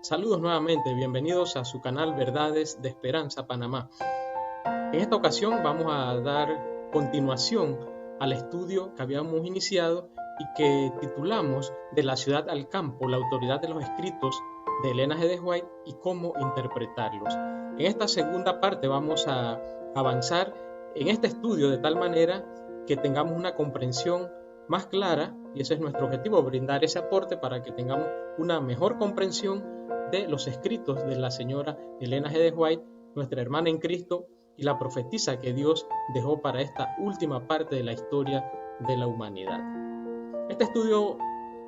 Saludos nuevamente, bienvenidos a su canal Verdades de Esperanza Panamá. En esta ocasión vamos a dar continuación al estudio que habíamos iniciado y que titulamos De la ciudad al campo, la autoridad de los escritos de Elena G. de White y cómo interpretarlos. En esta segunda parte vamos a avanzar en este estudio de tal manera que tengamos una comprensión más clara, y ese es nuestro objetivo, brindar ese aporte para que tengamos una mejor comprensión de los escritos de la señora Elena G. de White, nuestra hermana en Cristo y la profetisa que Dios dejó para esta última parte de la historia de la humanidad. Este estudio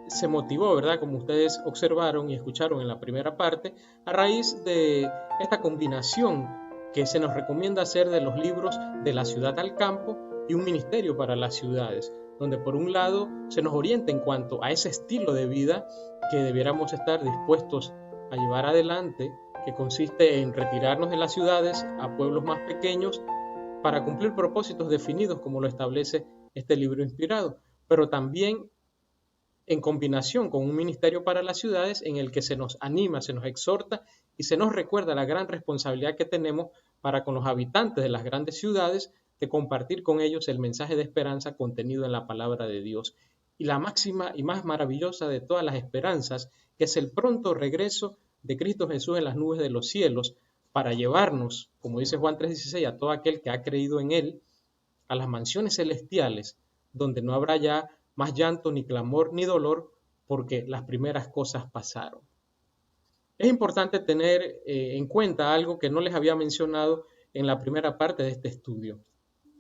se motivó, ¿verdad? Como ustedes observaron y escucharon en la primera parte, a raíz de esta combinación que se nos recomienda hacer de los libros De la ciudad al campo y Un ministerio para las ciudades, donde por un lado se nos orienta en cuanto a ese estilo de vida que debiéramos estar dispuestos a llevar adelante, que consiste en retirarnos de las ciudades a pueblos más pequeños para cumplir propósitos definidos como lo establece este libro inspirado, pero también en combinación con un ministerio para las ciudades en el que se nos anima, se nos exhorta y se nos recuerda la gran responsabilidad que tenemos para con los habitantes de las grandes ciudades de compartir con ellos el mensaje de esperanza contenido en la palabra de Dios. Y la máxima y más maravillosa de todas las esperanzas, que es el pronto regreso de Cristo Jesús en las nubes de los cielos para llevarnos, como dice Juan 3:16, a todo aquel que ha creído en él, a las mansiones celestiales, donde no habrá ya más llanto, ni clamor, ni dolor, porque las primeras cosas pasaron. Es importante tener en cuenta algo que no les había mencionado en la primera parte de este estudio,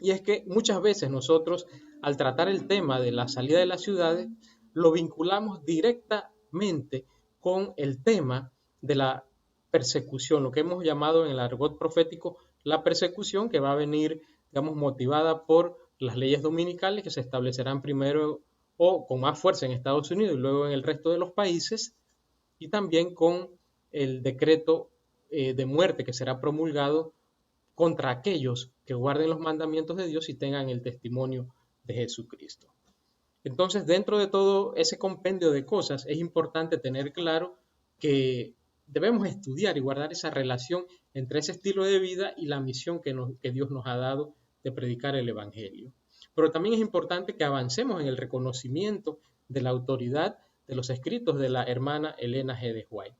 y es que muchas veces nosotros, al tratar el tema de la salida de las ciudades, lo vinculamos directamente con el tema de la persecución, lo que hemos llamado en el argot profético la persecución, que va a venir, digamos, motivada por las leyes dominicales que se establecerán primero o con más fuerza en Estados Unidos y luego en el resto de los países, y también con el decreto de muerte que será promulgado contra aquellos que guarden los mandamientos de Dios y tengan el testimonio de Jesucristo. Entonces, dentro de todo ese compendio de cosas, es importante tener claro que debemos estudiar y guardar esa relación entre ese estilo de vida y la misión que Dios nos ha dado de predicar el Evangelio. Pero también es importante que avancemos en el reconocimiento de la autoridad de los escritos de la hermana Elena G. de White.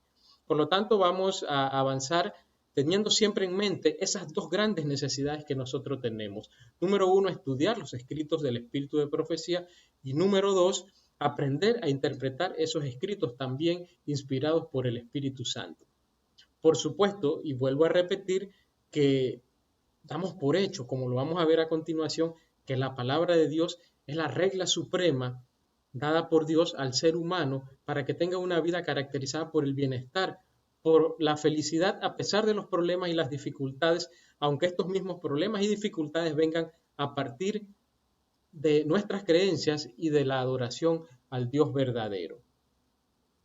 Por lo tanto, vamos a avanzar teniendo siempre en mente esas dos grandes necesidades que nosotros tenemos. Número uno, estudiar los escritos del espíritu de profecía, y número dos, aprender a interpretar esos escritos también inspirados por el Espíritu Santo. Por supuesto, y vuelvo a repetir, que damos por hecho, como lo vamos a ver a continuación, que la palabra de Dios es la regla suprema dada por Dios al ser humano para que tenga una vida caracterizada por el bienestar, por la felicidad a pesar de los problemas y las dificultades, aunque estos mismos problemas y dificultades vengan a partir de nuestras creencias y de la adoración al Dios verdadero.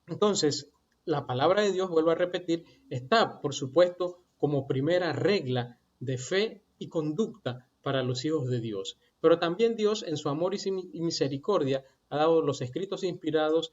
Entonces, la palabra de Dios, vuelvo a repetir, está, por supuesto, como primera regla de fe y conducta para los hijos de Dios. Pero también Dios, en su amor y misericordia, ha dado los escritos inspirados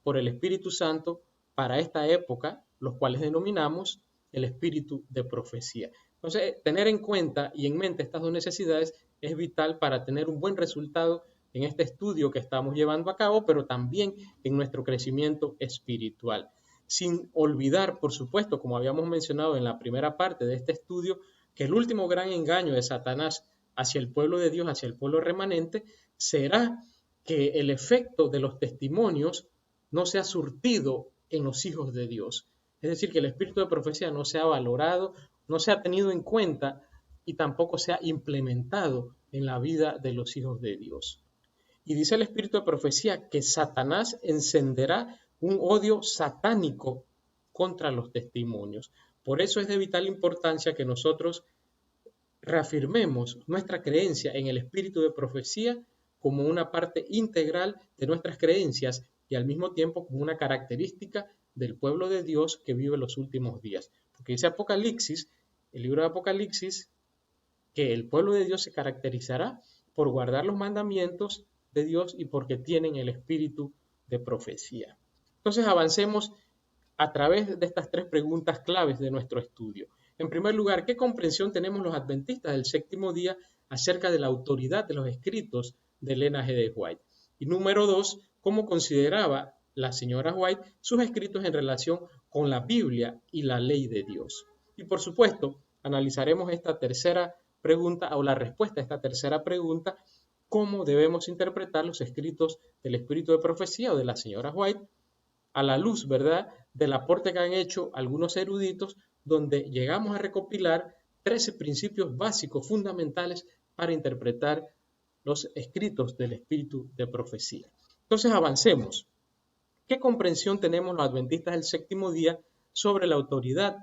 por el Espíritu Santo para esta época, los cuales denominamos el espíritu de profecía. Entonces, tener en cuenta y en mente estas dos necesidades es vital para tener un buen resultado en este estudio que estamos llevando a cabo, pero también en nuestro crecimiento espiritual. Sin olvidar, por supuesto, como habíamos mencionado en la primera parte de este estudio, que el último gran engaño de Satanás hacia el pueblo de Dios, hacia el pueblo remanente, será que el efecto de los testimonios no sea surtido en los hijos de Dios. Es decir, que el espíritu de profecía no sea valorado, no sea tenido en cuenta y tampoco sea implementado en la vida de los hijos de Dios. Y dice el espíritu de profecía que Satanás encenderá un odio satánico contra los testimonios. Por eso es de vital importancia que nosotros reafirmemos nuestra creencia en el espíritu de profecía como una parte integral de nuestras creencias y al mismo tiempo como una característica del pueblo de Dios que vive los últimos días. Porque dice Apocalipsis, el libro de Apocalipsis, que el pueblo de Dios se caracterizará por guardar los mandamientos de Dios y porque tienen el espíritu de profecía. Entonces avancemos a través de estas tres preguntas claves de nuestro estudio. En primer lugar, ¿qué comprensión tenemos los adventistas del séptimo día acerca de la autoridad de los escritos de Elena G. de White? Y número dos, ¿cómo consideraba la señora White sus escritos en relación con la Biblia y la ley de Dios? Y por supuesto, analizaremos esta tercera pregunta o la respuesta a esta tercera pregunta, ¿cómo debemos interpretar los escritos del espíritu de profecía o de la señora White a la luz, ¿verdad?, del aporte que han hecho algunos eruditos, donde llegamos a recopilar 13 principios básicos fundamentales para interpretar los escritos del espíritu de profecía. Entonces avancemos. ¿Qué comprensión tenemos los adventistas del séptimo día sobre la autoridad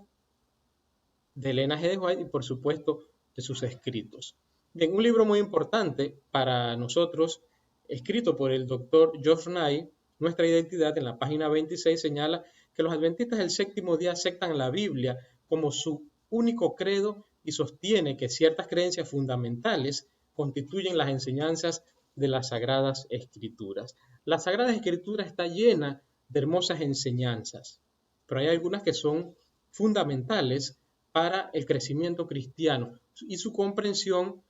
de Elena G. de White y por supuesto de sus escritos? Bien, un libro muy importante para nosotros, escrito por el doctor Geoff Nye, Nuestra Identidad, en la página 26 señala que los adventistas del séptimo día aceptan la Biblia como su único credo y sostiene que ciertas creencias fundamentales constituyen las enseñanzas de las Sagradas Escrituras. La Sagrada Escritura está llena de hermosas enseñanzas, pero hay algunas que son fundamentales para el crecimiento cristiano y su comprensión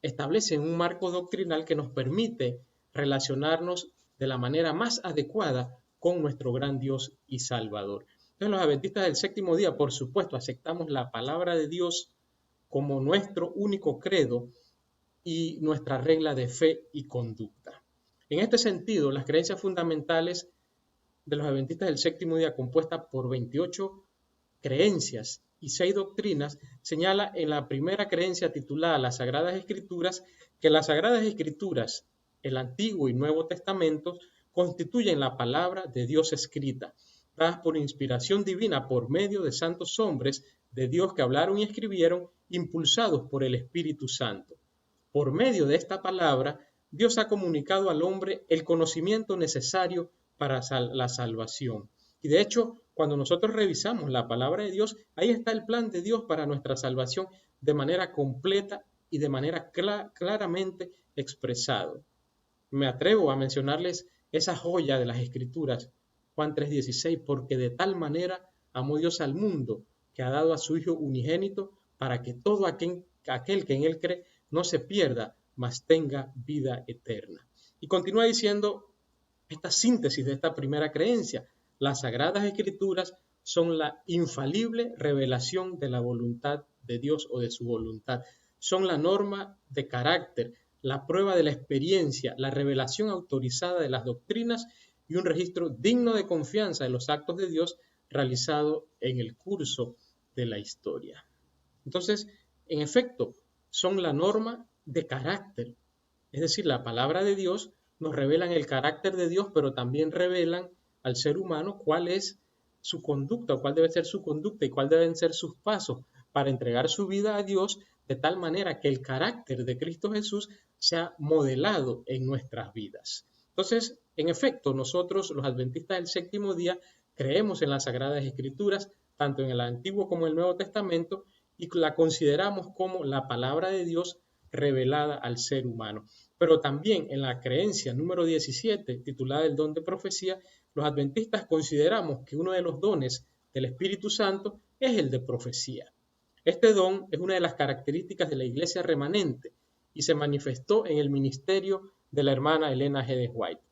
establece un marco doctrinal que nos permite relacionarnos de la manera más adecuada con nuestro gran Dios y Salvador. Entonces los adventistas del séptimo día, por supuesto, aceptamos la palabra de Dios como nuestro único credo y nuestra regla de fe y conducta. En este sentido, las creencias fundamentales de los adventistas del séptimo día, compuestas por 28 creencias y 6 doctrinas, señala en la primera creencia titulada Las Sagradas Escrituras que las Sagradas Escrituras, el Antiguo y Nuevo Testamento, constituyen la palabra de Dios escrita, dadas por inspiración divina por medio de santos hombres de Dios que hablaron y escribieron, impulsados por el Espíritu Santo. Por medio de esta palabra, Dios ha comunicado al hombre el conocimiento necesario para la salvación. Y de hecho, cuando nosotros revisamos la palabra de Dios, ahí está el plan de Dios para nuestra salvación de manera completa y de manera claramente expresado. Me atrevo a mencionarles esa joya de las Escrituras, Juan 3:16, porque de tal manera amó Dios al mundo que ha dado a su Hijo unigénito para que todo aquel que en él cree no se pierda, mas tenga vida eterna. Y continúa diciendo esta síntesis de esta primera creencia: las Sagradas Escrituras son la infalible revelación de la voluntad de Dios o de su voluntad. Son la norma de carácter, la prueba de la experiencia, la revelación autorizada de las doctrinas y un registro digno de confianza de los actos de Dios realizado en el curso de la historia. Entonces, en efecto, son la norma de carácter. Es decir, la palabra de Dios nos revelan el carácter de Dios, pero también revelan al ser humano cuál es su conducta, cuál debe ser su conducta y cuáles deben ser sus pasos para entregar su vida a Dios de tal manera que el carácter de Cristo Jesús sea modelado en nuestras vidas. Entonces, en efecto, nosotros los adventistas del séptimo día creemos en las Sagradas Escrituras, tanto en el Antiguo como en el Nuevo Testamento, y la consideramos como la palabra de Dios revelada al ser humano. Pero también en la creencia número 17, titulada El don de profecía, los adventistas consideramos que uno de los dones del Espíritu Santo es el de profecía. Este don es una de las características de la iglesia remanente y se manifestó en el ministerio de la hermana Elena G. de White.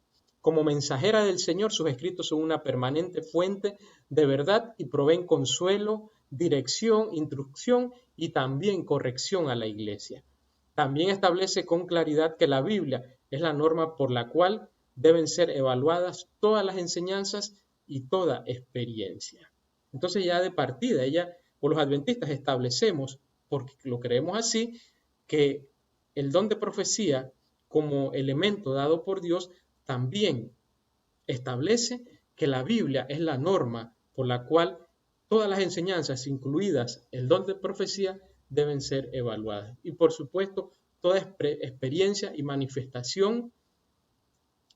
Como mensajera del Señor, sus escritos son una permanente fuente de verdad y proveen consuelo, dirección, instrucción y también corrección a la iglesia. También establece con claridad que la Biblia es la norma por la cual deben ser evaluadas todas las enseñanzas y toda experiencia. Entonces ya de partida, o los adventistas establecemos, porque lo creemos así, que el don de profecía como elemento dado por Dios también establece que la Biblia es la norma por la cual todas las enseñanzas, incluidas el don de profecía, deben ser evaluadas. Y por supuesto, toda experiencia y manifestación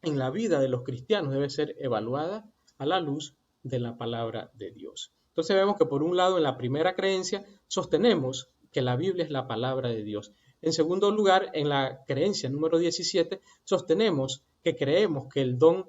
en la vida de los cristianos debe ser evaluada a la luz de la palabra de Dios. Entonces vemos que por un lado en la primera creencia sostenemos que la Biblia es la palabra de Dios. En segundo lugar, en la creencia número 17, sostenemos que creemos que el don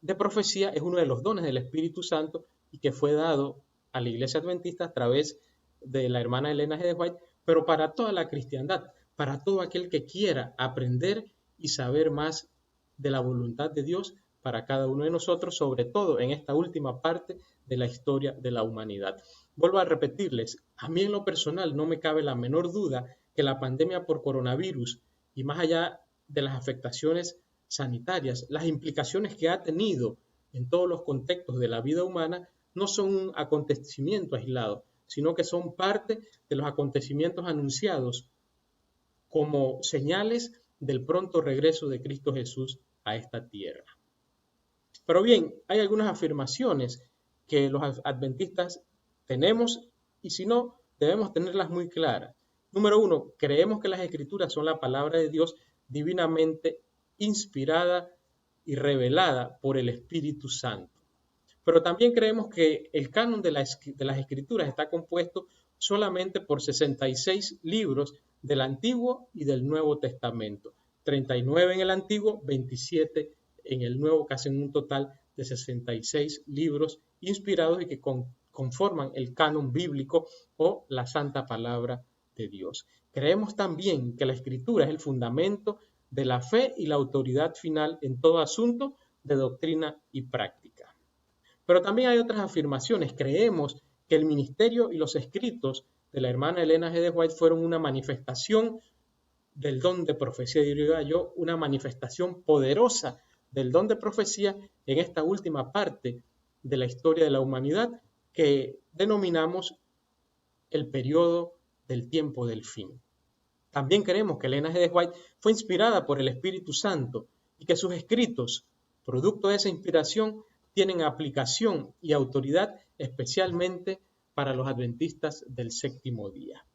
de profecía es uno de los dones del Espíritu Santo y que fue dado a la Iglesia Adventista a través de la hermana Elena G. de White, pero para toda la cristiandad, para todo aquel que quiera aprender y saber más de la voluntad de Dios para cada uno de nosotros, sobre todo en esta última parte de la historia de la humanidad. Vuelvo a repetirles, a mí en lo personal no me cabe la menor duda que la pandemia por coronavirus y más allá de las afectaciones sanitarias, las implicaciones que ha tenido en todos los contextos de la vida humana no son un acontecimiento aislado, sino que son parte de los acontecimientos anunciados como señales del pronto regreso de Cristo Jesús a esta tierra. Pero bien, hay algunas afirmaciones que los adventistas tenemos y si no, debemos tenerlas muy claras. Número 1, creemos que las Escrituras son la palabra de Dios divinamente inspirada y revelada por el Espíritu Santo. Pero también creemos que el canon de las Escrituras está compuesto solamente por 66 libros del Antiguo y del Nuevo Testamento. 39 en el Antiguo, 27 en el Nuevo, que hacen un total de 66 libros inspirados y que conforman el canon bíblico o la santa palabra de Dios. Creemos también que la Escritura es el fundamento de la fe y la autoridad final en todo asunto de doctrina y práctica. Pero también hay otras afirmaciones. Creemos que el ministerio y los escritos de la hermana Elena G. de White fueron una manifestación del don de profecía, diría yo, una manifestación poderosa del don de profecía en esta última parte de la historia de la humanidad que denominamos el periodo del tiempo del fin. También creemos que Elena G. de White fue inspirada por el Espíritu Santo y que sus escritos, producto de esa inspiración, tienen aplicación y autoridad especialmente para los adventistas del séptimo día.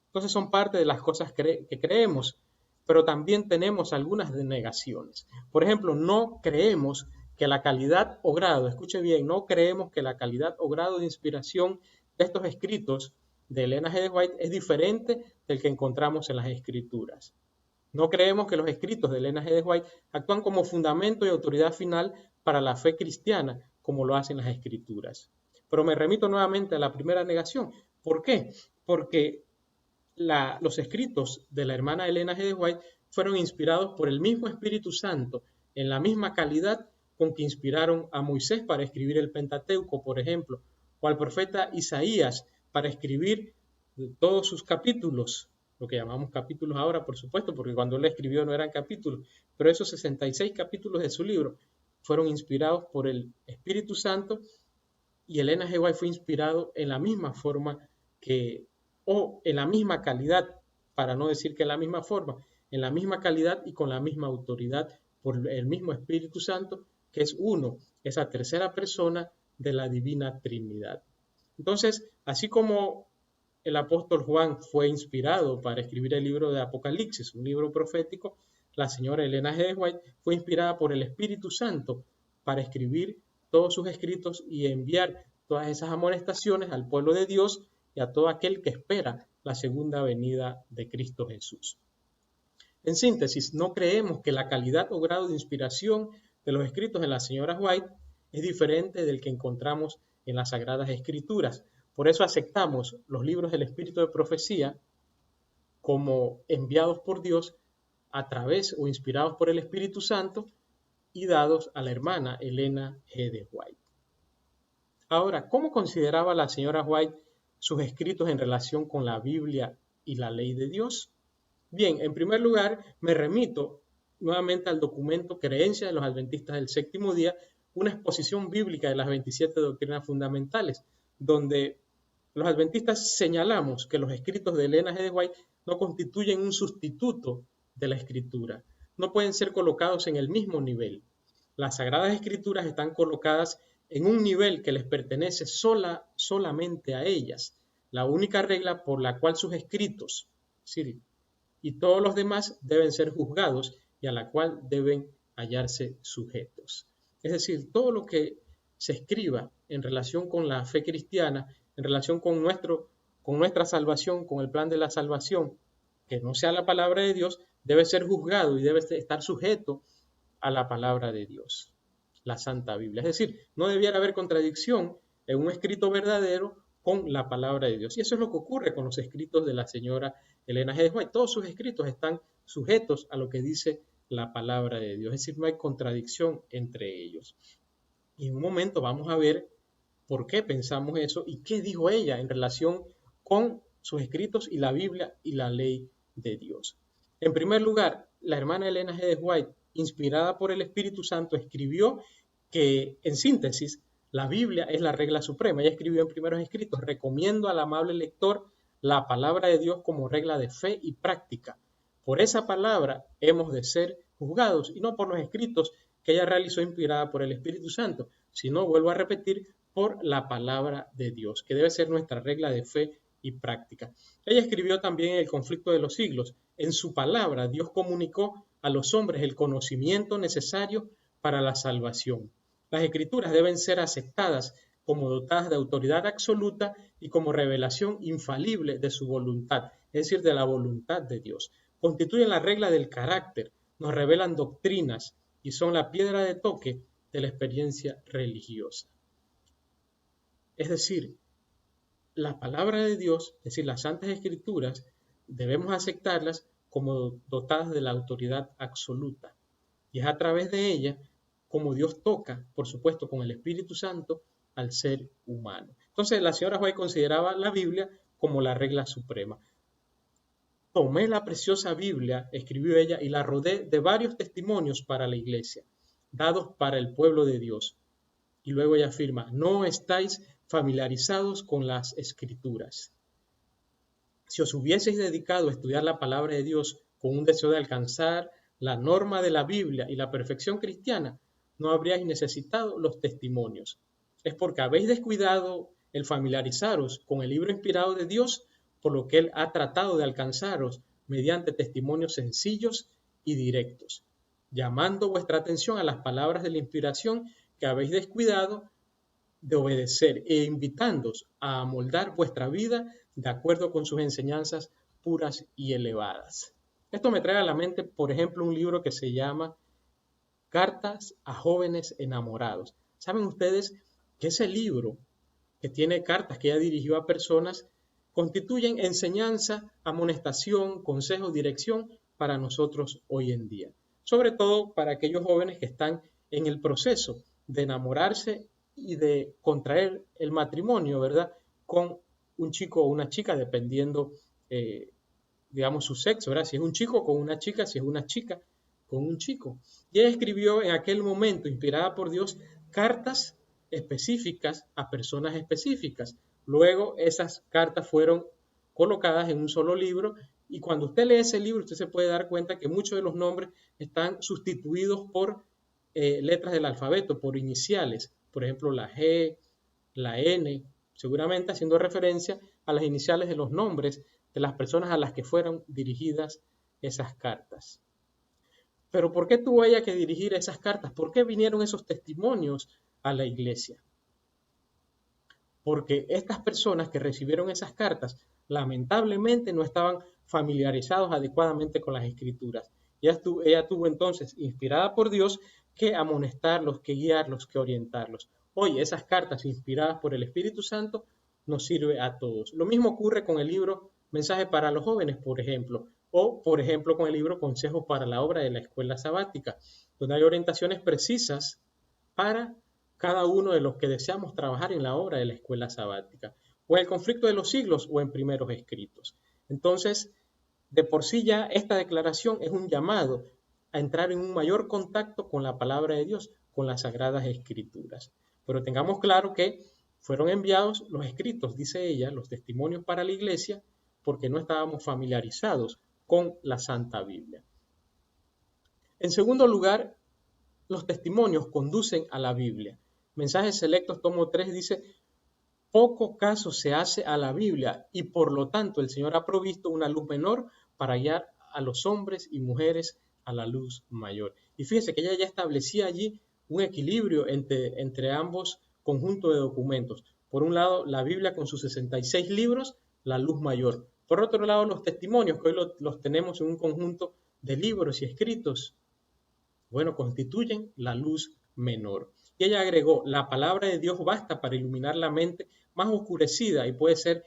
Entonces son parte de las cosas que creemos, pero también tenemos algunas denegaciones. Por ejemplo, no creemos que la calidad o grado, escuche bien, no creemos que la calidad o grado de inspiración de estos escritos de Elena G. de White es diferente del que encontramos en las Escrituras. No creemos que los escritos de Elena G. de White actúan como fundamento y autoridad final para la fe cristiana, como lo hacen las Escrituras. Pero me remito nuevamente a la primera negación. ¿Por qué? Porque los escritos de la hermana Elena G. de White fueron inspirados por el mismo Espíritu Santo, en la misma calidad con que inspiraron a Moisés para escribir el Pentateuco, por ejemplo, o al profeta Isaías para escribir todos sus capítulos, lo que llamamos capítulos ahora, por supuesto, porque cuando él escribió no eran capítulos, pero esos 66 capítulos de su libro fueron inspirados por el Espíritu Santo y Elena G. White fue inspirado en la misma forma o en la misma calidad, para no decir que en la misma forma, en la misma calidad y con la misma autoridad por el mismo Espíritu Santo, que es uno, esa tercera persona de la Divina Trinidad. Entonces, así como el apóstol Juan fue inspirado para escribir el libro de Apocalipsis, un libro profético, la señora Elena G. White fue inspirada por el Espíritu Santo para escribir todos sus escritos y enviar todas esas amonestaciones al pueblo de Dios y a todo aquel que espera la segunda venida de Cristo Jesús. En síntesis, no creemos que la calidad o grado de inspiración de los escritos de la señora White es diferente del que encontramos en las Sagradas Escrituras. Por eso aceptamos los libros del Espíritu de Profecía como enviados por Dios a través o inspirados por el Espíritu Santo y dados a la hermana Elena G. de White. Ahora, ¿cómo consideraba la señora White sus escritos en relación con la Biblia y la ley de Dios? Bien, en primer lugar, me remito nuevamente al documento Creencia de los Adventistas del Séptimo Día, una exposición bíblica de las 27 doctrinas fundamentales, donde los adventistas señalamos que los escritos de Elena G. de White no constituyen un sustituto de la Escritura, no pueden ser colocados en el mismo nivel. Las Sagradas Escrituras están colocadas en un nivel que les pertenece solamente a ellas, la única regla por la cual sus escritos, y todos los demás deben ser juzgados y a la cual deben hallarse sujetos. Es decir, todo lo que se escriba en relación con la fe cristiana, en relación con nuestra salvación, con el plan de la salvación, que no sea la palabra de Dios, debe ser juzgado y debe estar sujeto a la palabra de Dios, la Santa Biblia. Es decir, no debiera haber contradicción en un escrito verdadero con la palabra de Dios. Y eso es lo que ocurre con los escritos de la señora Elena G. White. Todos sus escritos están sujetos a lo que dice la palabra de Dios, es decir, no hay contradicción entre ellos. Y en un momento vamos a ver por qué pensamos eso y qué dijo ella en relación con sus escritos y la Biblia y la ley de Dios. En primer lugar, la hermana Elena G. White, inspirada por el Espíritu Santo, escribió que, en síntesis, la Biblia es la regla suprema. Ella escribió en primeros escritos: recomiendo al amable lector la palabra de Dios como regla de fe y práctica. Por esa palabra hemos de ser juzgados, y no por los escritos que ella realizó inspirada por el Espíritu Santo, sino, vuelvo a repetir, por la palabra de Dios, que debe ser nuestra regla de fe y práctica. Ella escribió también en El conflicto de los siglos: en su palabra Dios comunicó a los hombres el conocimiento necesario para la salvación. Las escrituras deben ser aceptadas como dotadas de autoridad absoluta y como revelación infalible de su voluntad, es decir, de la voluntad de Dios. Constituyen la regla del carácter, nos revelan doctrinas y son la piedra de toque de la experiencia religiosa. Es decir, la palabra de Dios, es decir, las Santas Escrituras, debemos aceptarlas como dotadas de la autoridad absoluta. Y es a través de ella como Dios toca, por supuesto, con el Espíritu Santo, al ser humano. Entonces, la señora White consideraba la Biblia como la regla suprema. Tomé la preciosa Biblia, escribió ella, y la rodé de varios testimonios para la iglesia, dados para el pueblo de Dios. Y luego ella afirma: no estáis familiarizados con las Escrituras. Si os hubieseis dedicado a estudiar la palabra de Dios con un deseo de alcanzar la norma de la Biblia y la perfección cristiana, no habríais necesitado los testimonios. Es porque habéis descuidado el familiarizaros con el libro inspirado de Dios, por lo que Él ha tratado de alcanzaros mediante testimonios sencillos y directos, llamando vuestra atención a las palabras de la inspiración que habéis descuidado de obedecer e invitándoos a amoldar vuestra vida de acuerdo con sus enseñanzas puras y elevadas. Esto me trae a la mente, por ejemplo, un libro que se llama Cartas a jóvenes enamorados. ¿Saben ustedes que ese libro, que tiene cartas que ella dirigió a personas, constituyen enseñanza, amonestación, consejo, dirección para nosotros hoy en día? Sobre todo para aquellos jóvenes que están en el proceso de enamorarse y de contraer el matrimonio, ¿verdad?, con un chico o una chica, dependiendo, digamos, su sexo, ¿verdad? Si es un chico con una chica, si es una chica con un chico. Y ella escribió en aquel momento, inspirada por Dios, cartas específicas a personas específicas. Luego esas cartas fueron colocadas en un solo libro, y cuando usted lee ese libro, usted se puede dar cuenta que muchos de los nombres están sustituidos por letras del alfabeto, por iniciales. Por ejemplo, la G, la N, seguramente haciendo referencia a las iniciales de los nombres de las personas a las que fueron dirigidas esas cartas. Pero ¿por qué tuvo ella que dirigir esas cartas? ¿Por qué vinieron esos testimonios a la iglesia? Porque estas personas que recibieron esas cartas lamentablemente no estaban familiarizados adecuadamente con las escrituras. Ella tuvo entonces, inspirada por Dios, que amonestarlos, que guiarlos, que orientarlos. Hoy esas cartas inspiradas por el Espíritu Santo nos sirve a todos. Lo mismo ocurre con el libro Mensaje para los jóvenes, por ejemplo, o por ejemplo con el libro Consejos para la obra de la escuela sabática, donde hay orientaciones precisas para cada uno de los que deseamos trabajar en la obra de la escuela sabática, o en el conflicto de los siglos, o en primeros escritos. Entonces, de por sí ya esta declaración es un llamado a entrar en un mayor contacto con la palabra de Dios, con las sagradas escrituras. Pero tengamos claro que fueron enviados los escritos, dice ella, los testimonios para la iglesia, porque no estábamos familiarizados con la Santa Biblia. En segundo lugar, los testimonios conducen a la Biblia. Mensajes Selectos, tomo 3, dice: poco caso se hace a la Biblia y por lo tanto el Señor ha provisto una luz menor para guiar a los hombres y mujeres a la luz mayor. Y fíjense que ella ya establecía allí un equilibrio entre ambos conjuntos de documentos. Por un lado, la Biblia con sus 66 libros, la luz mayor. Por otro lado, los testimonios, que hoy los tenemos en un conjunto de libros y escritos, bueno, constituyen la luz menor. Y ella agregó, la palabra de Dios basta para iluminar la mente más oscurecida y puede ser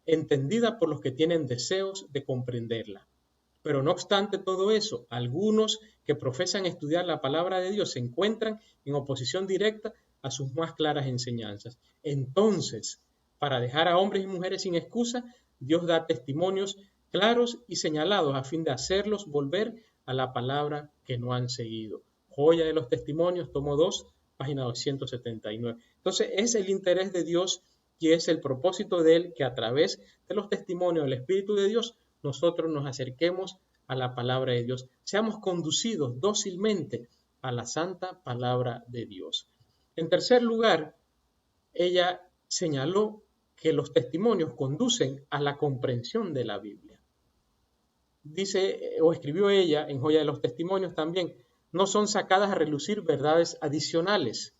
entendida por los que tienen deseos de comprenderla. Pero no obstante todo eso, algunos que profesan estudiar la palabra de Dios se encuentran en oposición directa a sus más claras enseñanzas. Entonces, para dejar a hombres y mujeres sin excusa, Dios da testimonios claros y señalados a fin de hacerlos volver a la palabra que no han seguido. Joya de los Testimonios, tomo 2, página 279. Entonces, es el interés de Dios y es el propósito de Él que a través de los testimonios del Espíritu de Dios nosotros nos acerquemos a la palabra de Dios, seamos conducidos dócilmente a la santa palabra de Dios. En tercer lugar, ella señaló que los testimonios conducen a la comprensión de la Biblia. Dice o escribió ella en Joya de los Testimonios también, no son sacadas a relucir verdades adicionales,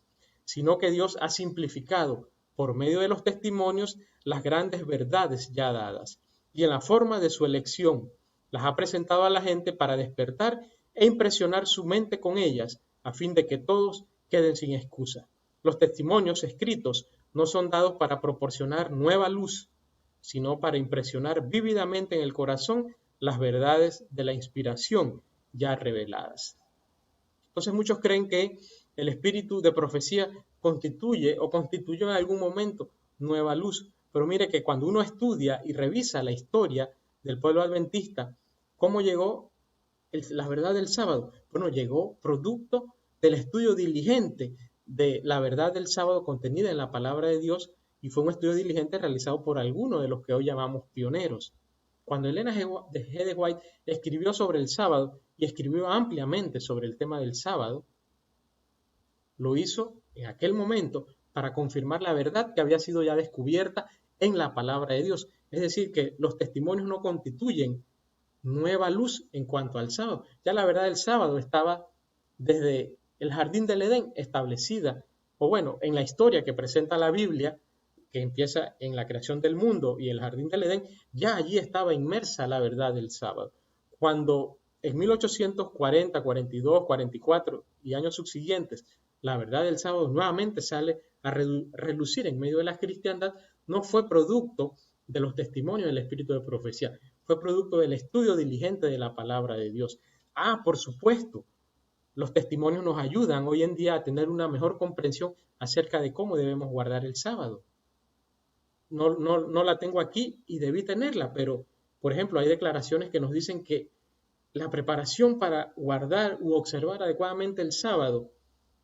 sino que Dios ha simplificado por medio de los testimonios las grandes verdades ya dadas y en la forma de su elección las ha presentado a la gente para despertar e impresionar su mente con ellas a fin de que todos queden sin excusa. Los testimonios escritos no son dados para proporcionar nueva luz, sino para impresionar vívidamente en el corazón las verdades de la inspiración ya reveladas. Entonces muchos creen que el espíritu de profecía constituye o constituyó en algún momento nueva luz, pero mire que cuando uno estudia y revisa la historia del pueblo adventista, ¿cómo llegó la verdad del sábado? Bueno, llegó producto del estudio diligente de la verdad del sábado contenida en la palabra de Dios y fue un estudio diligente realizado por algunos de los que hoy llamamos pioneros. Cuando Elena G. de White escribió sobre el sábado y escribió ampliamente sobre el tema del sábado, lo hizo en aquel momento para confirmar la verdad que había sido ya descubierta en la palabra de Dios. Es decir, que los testimonios no constituyen nueva luz en cuanto al sábado. Ya la verdad del sábado estaba desde el jardín del Edén establecida, o bueno, en la historia que presenta la Biblia, que empieza en la creación del mundo y el jardín del Edén, ya allí estaba inmersa la verdad del sábado. Cuando en 1840, 42, 44 y años subsiguientes, la verdad del sábado nuevamente sale a relucir en medio de la cristiandad, no fue producto de los testimonios del espíritu de profecía, fue producto del estudio diligente de la palabra de Dios. Por supuesto, los testimonios nos ayudan hoy en día a tener una mejor comprensión acerca de cómo debemos guardar el sábado. No la tengo aquí y debí tenerla, pero, por ejemplo, hay declaraciones que nos dicen que la preparación para guardar u observar adecuadamente el sábado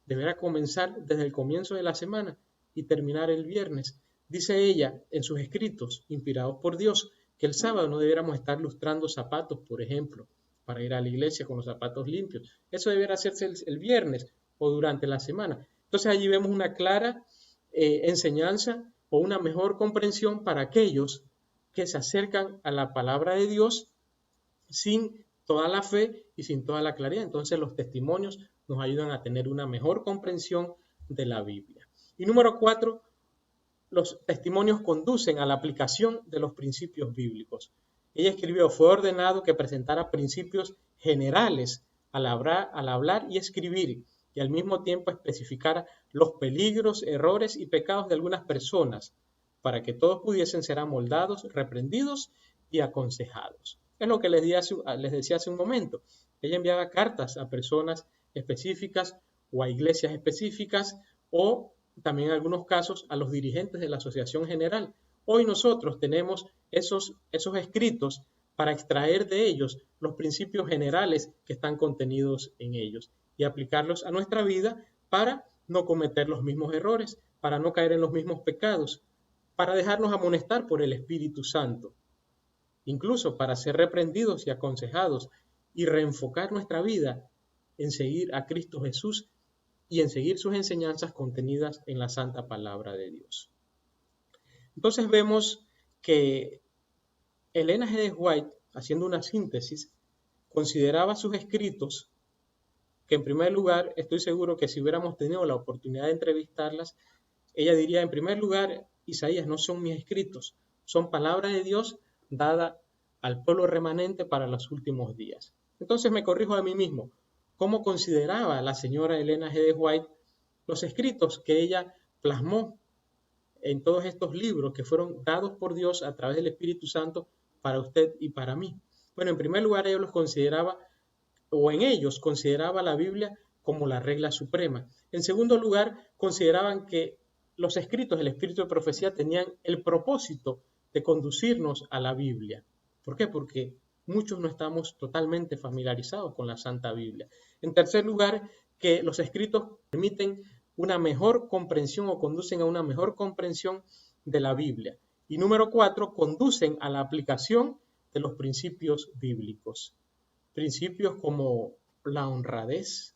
deberá comenzar desde el comienzo de la semana y terminar el viernes. Dice ella en sus escritos, inspirados por Dios, que el sábado no debiéramos estar lustrando zapatos, por ejemplo, para ir a la iglesia con los zapatos limpios. Eso deberá hacerse el viernes o durante la semana. Entonces allí vemos una clara enseñanza o una mejor comprensión para aquellos que se acercan a la palabra de Dios sin toda la fe y sin toda la claridad. Entonces los testimonios nos ayudan a tener una mejor comprensión de la Biblia. Y número 4, los testimonios conducen a la aplicación de los principios bíblicos. Ella escribió, fue ordenado que presentara principios generales al hablar y escribir, y al mismo tiempo especificara los peligros, errores y pecados de algunas personas, para que todos pudiesen ser amoldados, reprendidos y aconsejados. Es lo que les decía hace un momento. Ella enviaba cartas a personas específicas o a iglesias específicas o también en algunos casos a los dirigentes de la Asociación General. Hoy nosotros tenemos esos escritos para extraer de ellos los principios generales que están contenidos en ellos y aplicarlos a nuestra vida para no cometer los mismos errores, para no caer en los mismos pecados, para dejarnos amonestar por el Espíritu Santo, incluso para ser reprendidos y aconsejados y reenfocar nuestra vida en seguir a Cristo Jesús y en seguir sus enseñanzas contenidas en la santa palabra de Dios. Entonces vemos que Elena G. de White, haciendo una síntesis, consideraba sus escritos que en primer lugar, estoy seguro que si hubiéramos tenido la oportunidad de entrevistarlas, ella diría, en primer lugar, Isaías, no son mis escritos, son palabra de Dios dada al pueblo remanente para los últimos días. Entonces me corrijo a mí mismo, ¿cómo consideraba la señora Elena G. de White los escritos que ella plasmó en todos estos libros que fueron dados por Dios a través del Espíritu Santo para usted y para mí. Bueno, en primer lugar, ellos los consideraba, o en ellos consideraba la Biblia como la regla suprema. En segundo lugar, consideraban que los escritos del Espíritu de Profecía tenían el propósito de conducirnos a la Biblia. ¿Por qué? Porque muchos no estamos totalmente familiarizados con la Santa Biblia. En tercer lugar, que los escritos permiten una mejor comprensión o conducen a una mejor comprensión de la Biblia. Y número 4, conducen a la aplicación de los principios bíblicos. Principios como la honradez,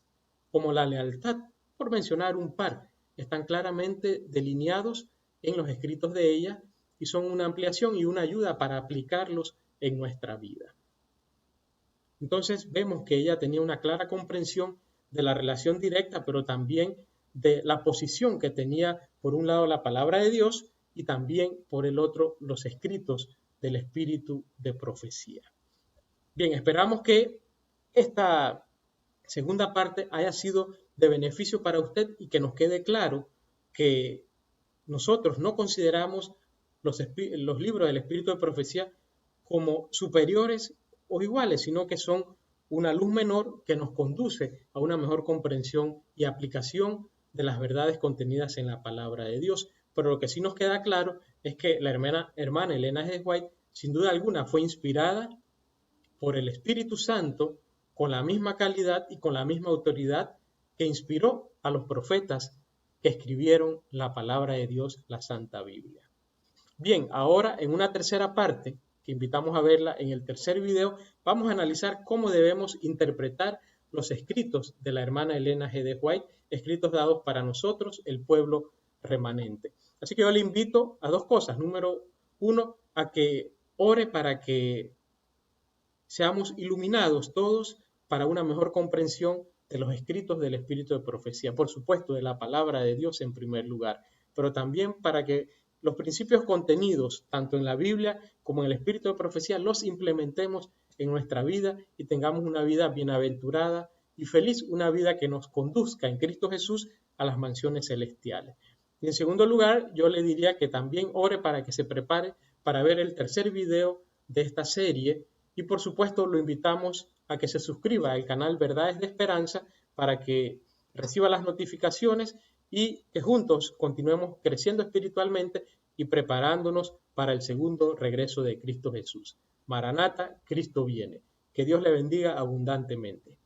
como la lealtad, por mencionar un par, están claramente delineados en los escritos de ella y son una ampliación y una ayuda para aplicarlos en nuestra vida. Entonces vemos que ella tenía una clara comprensión de la relación directa, pero también de la posición que tenía por un lado la palabra de Dios y también por el otro los escritos del Espíritu de Profecía. Bien, esperamos que esta segunda parte haya sido de beneficio para usted y que nos quede claro que nosotros no consideramos los libros del Espíritu de Profecía como superiores o iguales, sino que son una luz menor que nos conduce a una mejor comprensión y aplicación de las verdades contenidas en la palabra de Dios. Pero lo que sí nos queda claro es que la hermana Elena G. White, sin duda alguna, fue inspirada por el Espíritu Santo con la misma calidad y con la misma autoridad que inspiró a los profetas que escribieron la palabra de Dios, la Santa Biblia. Bien, ahora en una tercera parte, que invitamos a verla en el tercer video, vamos a analizar cómo debemos interpretar los escritos de la hermana Elena G. de White, escritos dados para nosotros, el pueblo remanente. Así que yo le invito a dos cosas. Número 1, a que ore para que seamos iluminados todos para una mejor comprensión de los escritos del Espíritu de Profecía. Por supuesto, de la palabra de Dios en primer lugar, pero también para que los principios contenidos, tanto en la Biblia como en el Espíritu de Profecía, los implementemos en nuestra vida y tengamos una vida bienaventurada y feliz, una vida que nos conduzca en Cristo Jesús a las mansiones celestiales. Y en segundo lugar, yo le diría que también ore para que se prepare para ver el tercer video de esta serie y por supuesto lo invitamos a que se suscriba al canal Verdades de Esperanza para que reciba las notificaciones y que juntos continuemos creciendo espiritualmente y preparándonos para el segundo regreso de Cristo Jesús. Maranata, Cristo viene. Que Dios le bendiga abundantemente.